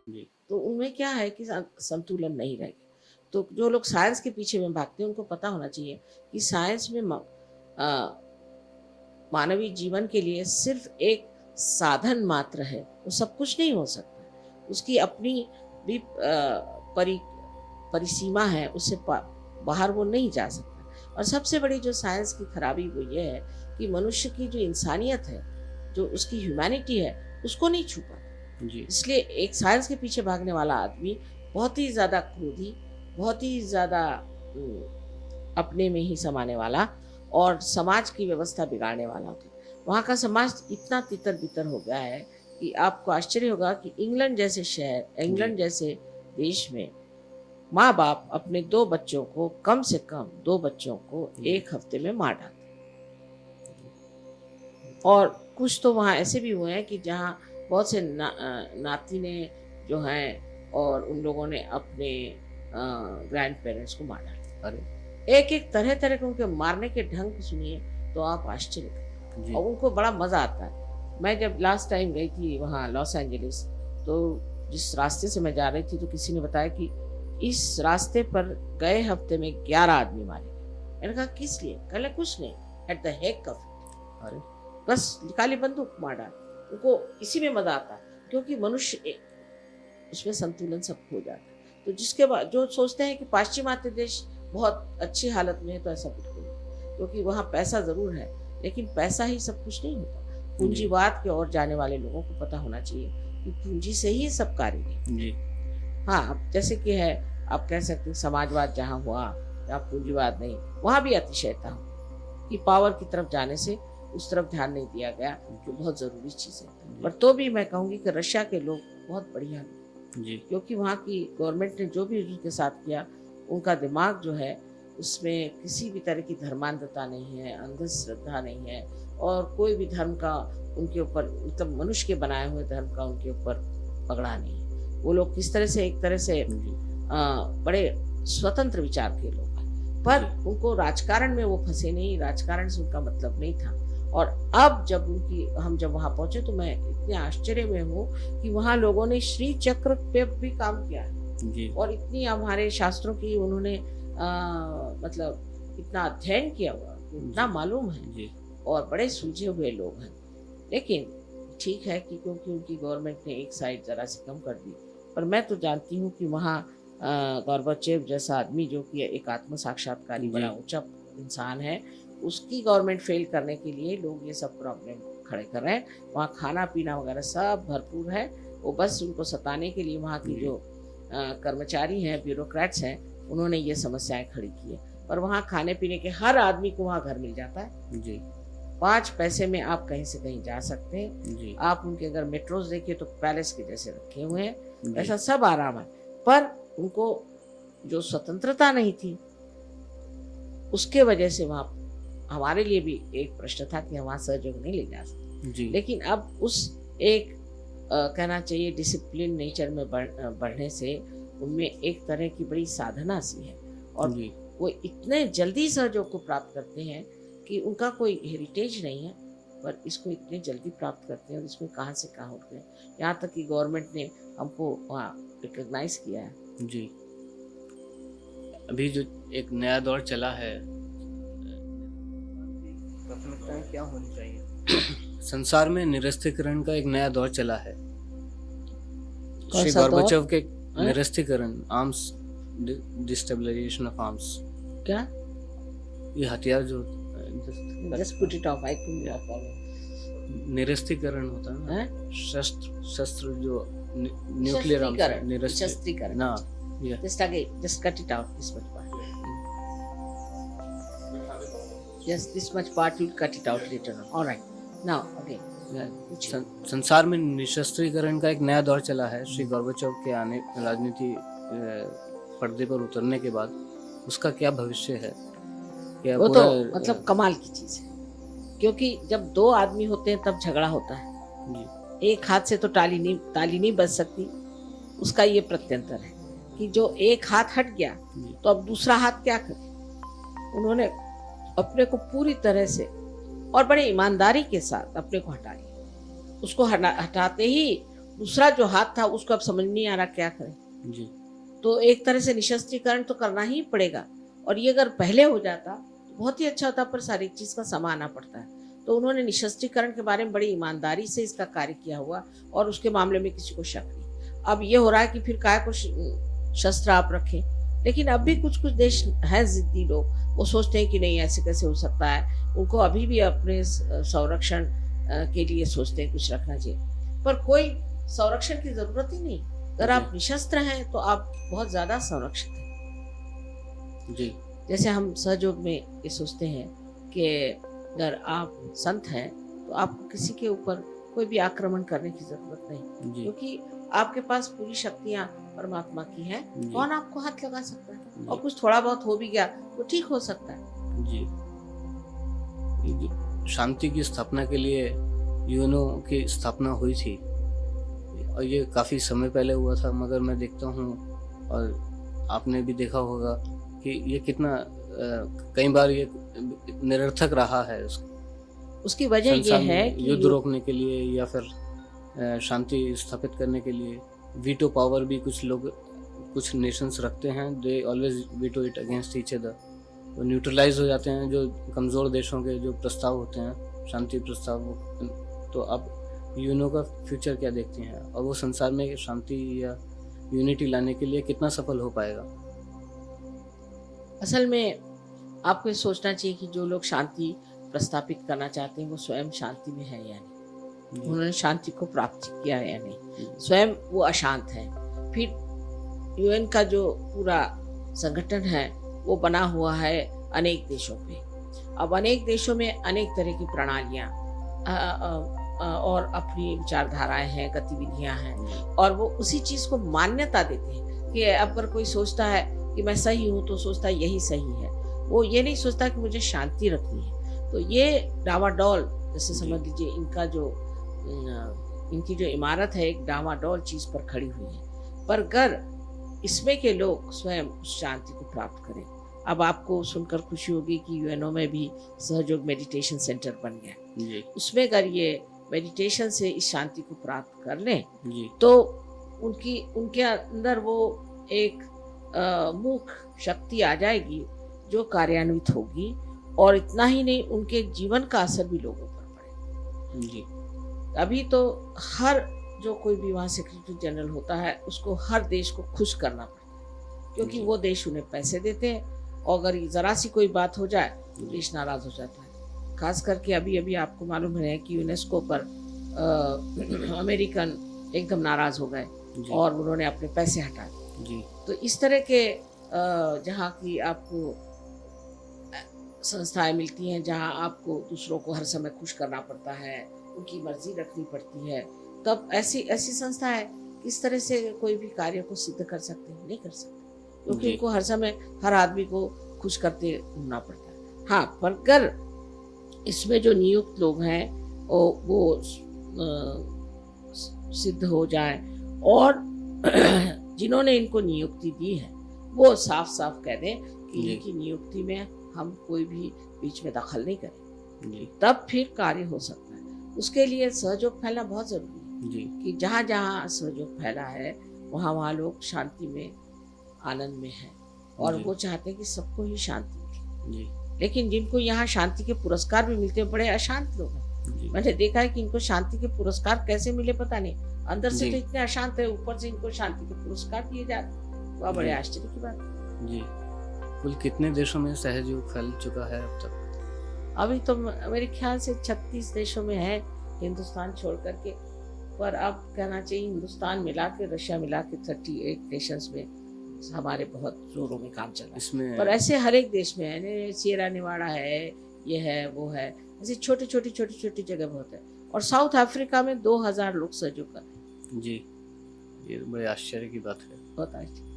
जी। तो उनमें क्या है कि संतुलन नहीं रहेगा। तो जो लोग साइंस के पीछे में भागते हैं उनको पता होना चाहिए कि साइंस में मानवीय जीवन के लिए सिर्फ एक साधन मात्र है, वो सब कुछ नहीं हो सकता। उसकी अपनी भी परिसीमा है, उससे बाहर वो नहीं जा सकता। और सबसे बड़ी जो साइंस की खराबी वो ये है कि मनुष्य की जो इंसानियत है, जो उसकी ह्यूमैनिटी है, उसको नहीं छू पाता। जी। इसलिए एक साइंस के पीछे भागने वाला आदमी बहुत ही ज़्यादा क्रोधी, बहुत ही ज़्यादा अपने में ही समाने वाला और समाज की व्यवस्था बिगाड़ने वाला होता है। वहाँ का समाज इतना तितर-बितर हो गया है कि आपको आश्चर्य होगा कि इंग्लैंड जैसे शहर, इंग्लैंड जैसे देश में माँ-बाप अपने 2 बच्चों को, कम से कम 2 बच्चों को 1 हफ्ते में मार डालते हैं। और कुछ तो वहाँ ऐसे भी हुए हैं कि जहाँ बहुत से नातिने जो हैं और उन लोगों ने अपने ग्रैंड पेरेंट्स को मार डाला। अरे! एक-एक तरह-तरह के उनके मारने के ढंग सुनिए तो आप आश्चर्य करेंगे और उनको बड़ा मज़ा आता है। मैं जब लास्ट टाइम गई थी वहाँ लॉस एंजेलिस, तो जिस रास्ते से मैं जा रही थी तो किसी ने बताया कि इस रास्ते पर गए हफ्ते में 11 आदमी मारे गए। मैंने कहा किस लिए? कहले कुछ नहीं, at the heck of it. अरे! बस निकाली बंदूक मार डाल। उनको इसी में मज़ा आता है क्योंकि मनुष्य उसमें संतुलन सब खो जाता है। तो जिसके बाद जो सोचते हैं कि पाश्चिमात्य देश बहुत अच्छी हालत में है, तो ऐसा बिल्कुल नहीं, क्योंकि वहाँ पैसा ज़रूर है लेकिन पैसा ही सब कुछ नहीं होता। पूंजीवाद की ओर जाने वाले लोगों को पता होना चाहिए कि पूंजी से ही सब कार्य है। जी। हाँ, अब जैसे कि है, आप कह सकते हैं समाजवाद जहाँ हुआ या पूंजीवाद नहीं, वहाँ भी अतिशयता हो कि पावर की तरफ जाने से उस तरफ ध्यान नहीं दिया गया, जो बहुत ज़रूरी चीज़ है। पर तो भी मैं कहूँगी कि रशिया के लोग बहुत बढ़िया हैं, जी। क्योंकि वहाँ की गवर्नमेंट ने जो भी उनके साथ किया, उनका दिमाग जो है उसमें किसी भी तरह की धर्मांधता नहीं है, अंधश्रद्धा नहीं है और कोई भी धर्म का उनके ऊपर, मतलब मनुष्य के बनाए हुए धर्म का उनके ऊपर पगड़ा नहीं है। वो लोग किस तरह से एक तरह से बड़े स्वतंत्र विचार के लोग हैं, पर उनको राजकारण में वो फंसे नहीं, राजकारण से उनका मतलब नहीं था। और अब जब हम जब वहाँ पहुंचे तो मैं इतने आश्चर्य में हूँ कि वहाँ लोगों ने श्री चक्र पे भी काम किया है जी। और इतनी हमारे शास्त्रों की उन्होंने मतलब इतना अध्ययन किया हुआ, इतना मालूम है जी। और बड़े सुलझे हुए लोग हैं। लेकिन ठीक है कि क्योंकि उनकी गवर्नमेंट ने एक साइड जरा सी कम कर दी, पर मैं तो जानती हूँ कि वहाँ गोर्बाचेव जैसा आदमी जो कि एक आत्म साक्षात्कारी बड़ा ऊंचा इंसान है, उसकी गवर्नमेंट फेल करने के लिए लोग ये सब प्रॉब्लम खड़े कर रहे हैं। वहाँ खाना पीना वगैरह सब भरपूर है, वो बस उनको सताने के लिए वहाँ की जो कर्मचारी हैं, ब्यूरोक्रेट्स हैं, उन्होंने ये समस्याएं खड़ी की है। पर वहाँ खाने पीने के हर आदमी को वहाँ घर मिल जाता है जी। 5 पैसे में आप कहीं से कहीं जा सकते हैं जी। आप उनके अगर मेट्रोज देखिए तो पैलेस के जैसे रखे हुए हैं, ऐसा सब आराम है। पर उनको जो स्वतंत्रता नहीं थी उसके वजह से वहाँ हमारे लिए भी एक प्रश्न था कि हम वहाँ सहयोग नहीं ले जा सकते। लेकिन अब उस एक कहना चाहिए डिसिप्लिन नेचर में बढ़ने से उनमें एक तरह की बड़ी साधना सी है और वो इतने जल्दी सहयोग को प्राप्त करते हैं कि उनका कोई हेरिटेज नहीं है, पर इसको इतने जल्दी प्राप्त करते हैं और इसमें कहाँ से कहाँ उठते हैं। यहाँ तक कि गवर्नमेंट ने हमको वहाँ रिकॉग्नाइज किया है। जी। अभी जो एक नया दौर चला है, प्राथमिकताएं क्या होनी चाहिए? संसार में निरस्तीकरण का एक नया दौर चला है। श्री गोर्बाचेव के निरस्तीकरण, आर्म्स डिस्टेबलाइजेशन ऑफ आर्म्स, क्या ये हथियार जो just put it off, I couldn't follow. निरस्तीकरण होता है ना, शस्त्र जो न्यूक्लियर आर्म्स, निरस्तीकरण ना, just cut it out, this much part. Yes, this much part will cut it out later on. All right, now again. संसार में निशस्त्रीकरण का एक नया दौर चला है। श्री गोर्बाचेव के आने, राजनीति पर्दे पर उतरने के बाद उसका क्या भविष्य है? क्या वो तो मतलब कमाल की चीज है, क्योंकि जब 2 आदमी होते हैं तब झगड़ा होता है। एक हाथ से तो ताली नहीं बज सकती, उसका ये प्रत्यंतर है कि जो एक हाथ हट गया तो अब दूसरा हाथ क्या करे। उन्होंने अपने को पूरी तरह से और बड़े ईमानदारी के साथ अपने को हटा लिया। उसको हटाते ही दूसरा जो हाथ था उसको अब समझ नहीं आ रहा क्या करें जी। तो एक तरह से निशस्त्रीकरण तो करना ही पड़ेगा, और ये अगर पहले हो जाता तो बहुत ही अच्छा होता, पर सारी चीज का समय आना पड़ता है। तो उन्होंने निशस्त्रीकरण के बारे में बड़ी ईमानदारी से इसका कार्य किया हुआ, और उसके मामले में किसी को शक नहीं। अब ये हो रहा है कि फिर काय को शस्त्र आप रखें, लेकिन अब भी कुछ कुछ देश हैं जिद्दी लोग, वो सोचते हैं कि नहीं ऐसे कैसे हो सकता है, उनको अभी भी अपने संरक्षण के लिए सोचते हैं कुछ रखना चाहिए, पर कोई संरक्षण की जरूरत ही नहीं। अगर आप निशस्त्र हैं तो आप बहुत ज्यादा संरक्षित हैं जी। जैसे हम सहयोग में ये सोचते हैं कि अगर आप संत हैं तो आपको किसी के ऊपर कोई भी आक्रमण करने की जरूरत नहीं, क्योंकि आपके पास पूरी शक्तियां परमात्मा की हैं। कौन आपको हाथ लगा सकता है, और कुछ थोड़ा बहुत हो भी गया तो ठीक हो सकता है। जी। शांति की स्थापना के लिए यूएनओ की स्थापना हुई थी, और ये काफ़ी समय पहले हुआ था, मगर मैं देखता हूँ और आपने भी देखा होगा कि ये कितना कई बार ये निरर्थक रहा है। उसकी वजह ये है कि युद्ध रोकने के लिए या फिर शांति स्थापित करने के लिए वीटो पावर भी कुछ लोग, कुछ नेशंस रखते हैं। They always veto it against each other. वो न्यूट्रलाइज हो जाते हैं जो कमज़ोर देशों के जो प्रस्ताव होते हैं, शांति प्रस्ताव। तो अब यूएनओ का फ्यूचर क्या देखते हैं, और वो संसार में शांति या यूनिटी लाने के लिए कितना सफल हो पाएगा? असल में आपको ये सोचना चाहिए कि जो लोग शांति प्रस्तापित करना चाहते हैं वो स्वयं शांति में है या नहीं, उन्होंने शांति को प्राप्त किया है या नहीं, स्वयं वो अशांत है। फिर यूएन का जो पूरा संगठन है वो बना हुआ है अनेक देशों पे। अब अनेक देशों में अनेक तरह की प्रणालियाँ और अपनी विचारधाराएं हैं, गतिविधियां हैं, और वो उसी चीज को मान्यता देते हैं कि अगर कोई सोचता है कि मैं सही हूँ तो सोचता है यही सही है, वो ये नहीं सोचता कि मुझे शांति रखनी है। तो ये डावाडोल, जैसे समझ लीजिए इनकी जो इमारत है एक डावाडोल चीज पर खड़ी हुई है, पर अगर इसमें के लोग स्वयं उस शांति को प्राप्त करें। अब आपको सुनकर खुशी होगी कि यूएनओ में भी सहयोग मेडिटेशन सेंटर बन गया। उसमें अगर ये मेडिटेशन से इस शांति को प्राप्त कर लें तो उनके अंदर वो एक मूक शक्ति आ जाएगी जो कार्यान्वित होगी, और इतना ही नहीं उनके जीवन का असर भी लोगों पर पड़ेगा। अभी तो हर जो कोई भी वहाँ सेक्रेटरी जनरल होता है उसको हर देश को खुश करना पड़ता है, क्योंकि वो देश उन्हें पैसे देते हैं, और अगर जरा सी कोई बात हो जाए तो देश नाराज हो जाता है। खास करके अभी अभी आपको मालूम है कि यूनेस्को पर अमेरिकन एकदम नाराज हो गए और उन्होंने अपने पैसे हटा दिए। तो इस तरह के जहाँ की आपको संस्थाएं मिलती हैं जहाँ आपको दूसरों को हर समय खुश करना पड़ता है, उनकी मर्जी रखनी पड़ती है, तब ऐसी संस्था है किस तरह से कोई भी कार्य को सिद्ध कर सकते हैं? नहीं कर सकते, क्योंकि उनको हर समय हर आदमी को खुश करते घूमना पड़ता है। हाँ, पर अगर इसमें जो नियुक्त लोग हैं वो सिद्ध हो जाए, और जिन्होंने इनको नियुक्ति दी है वो साफ साफ कह दें कि इनकी नियुक्ति में हम कोई भी बीच में दखल नहीं करें, तब फिर कार्य हो सकता है। उसके लिए सहयोग फैलना बहुत जरूरी है कि जहाँ जहाँ सहयोग फैला है वहाँ लोग शांति में, आनंद में हैं, और वो चाहते हैं कि सबको ही शांति मिले। लेकिन जिनको यहाँ शांति के पुरस्कार भी मिलते हैं बड़े अशांत लोग हैं। मैंने देखा है कि इनको शांति के पुरस्कार कैसे मिले पता नहीं, अंदर से तो इतने अशांत है, ऊपर से इनको शांति के पुरस्कार दिए जाते हैं। वह बड़े आश्चर्य की बात जी। कुल कितने देशों में सहयोग फैल चुका है अब तक? अभी तो मेरे ख्याल से 36 देशों में है, हिंदुस्तान छोड़ करके। पर अब कहना चाहिए हिंदुस्तान मिला के, रशिया मिला के 38 नेशंस में हमारे बहुत जोरों में काम चल रहा है इसमें। पर ऐसे हर एक देश में है, सिएरा नेवाडा है, ये है वो है, ऐसे छोटी छोटी जगह बहुत है। और साउथ अफ्रीका में 2000 लोग सहयोग कर रहे हैं। जी, ये बड़े आश्चर्य की बात है। बहुत आश्चर्य।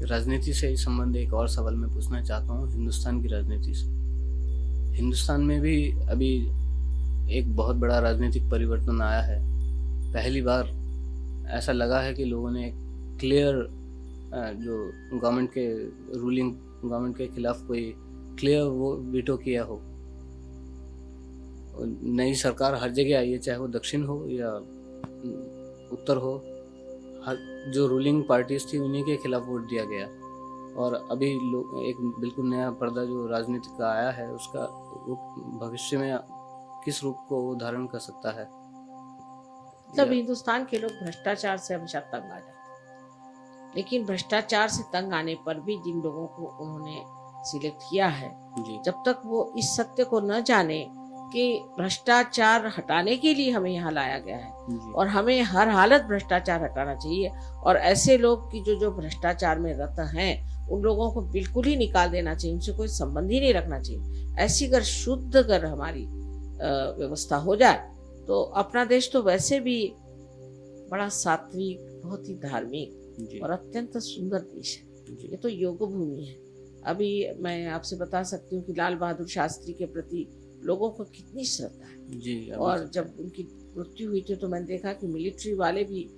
राजनीति से संबंध एक और सवाल मैं पूछना चाहता हूँ, हिंदुस्तान की राजनीति से। हिंदुस्तान में भी अभी एक बहुत बड़ा राजनीतिक परिवर्तन आया है। पहली बार ऐसा लगा है कि लोगों ने एक क्लियर जो गवर्नमेंट के रूलिंग गवर्नमेंट के खिलाफ कोई क्लियर वो वीटो किया हो। नई सरकार हर जगह आई है, चाहे वो दक्षिण हो या उत्तर हो, हर जो रूलिंग पार्टीज थी उन्हीं के खिलाफ वोट दिया गया। और अभी एक बिल्कुल नया पर्दा जो राजनीति का आया है, उसका भविष्य में किस रूप को वो धारण कर सकता है। तब हिंदुस्तान के लोग भ्रष्टाचार से हमेशा तंग आ जाते हैं, लेकिन भ्रष्टाचार से तंग आने पर भी जिन लोगों को उन्होंने सिलेक्ट किया है, जी जब तक वो इस सत्य को न जाने कि भ्रष्टाचार हटाने के लिए हमें यहाँ लाया गया है जी और हमें हर हालत भ्रष्टाचार हटाना चाहिए, और ऐसे लोग की जो भ्रष्टाचार में रत हैं उन लोगों को बिल्कुल ही निकाल देना चाहिए, उनसे कोई संबंध ही नहीं रखना चाहिए। ऐसी अगर शुद्ध अगर हमारी व्यवस्था हो जाए तो अपना देश तो वैसे भी बड़ा सात्विक, बहुत ही धार्मिक जी और अत्यंत सुंदर देश है। जी ये तो योग भूमि है। अभी मैं आपसे बता सकती हूँ कि लाल बहादुर शास्त्री के प्रति लोगों को कितनी श्रद्धा है। जी। और जब उनकी मृत्यु हुई थी तो मैंने देखा कि मिलिट्री वाले भी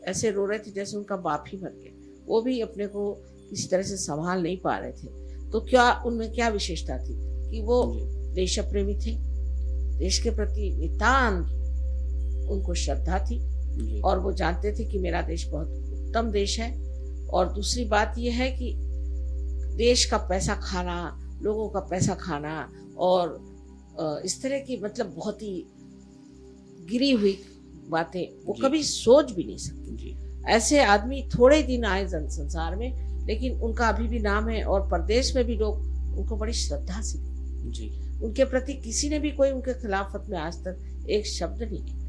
ऐसे रो रहे थे जैसे उनका बाप ही मर गया। वो भी अपने को किसी तरह से संभाल नहीं पा रहे थे। तो क्या उनमें क्या विशेषता थी कि वो देश प्रेमी थे, देश के प्रति नितांत उनको श्रद्धा थी जी और वो जानते थे कि मेरा देश बहुत उत्तम देश है। और दूसरी बात यह है कि देश का पैसा खाना, लोगों का पैसा खाना और इस तरह की मतलब बहुत ही गिरी हुई बातें वो जी। कभी सोच भी नहीं सकती। जी ऐसे आदमी थोड़े दिन आए संसार में, लेकिन उनका अभी भी नाम है और प्रदेश में भी लोग उनको बड़ी श्रद्धा से जी उनके प्रति किसी ने भी कोई उनके खिलाफत में आज तक एक शब्द नहीं किया।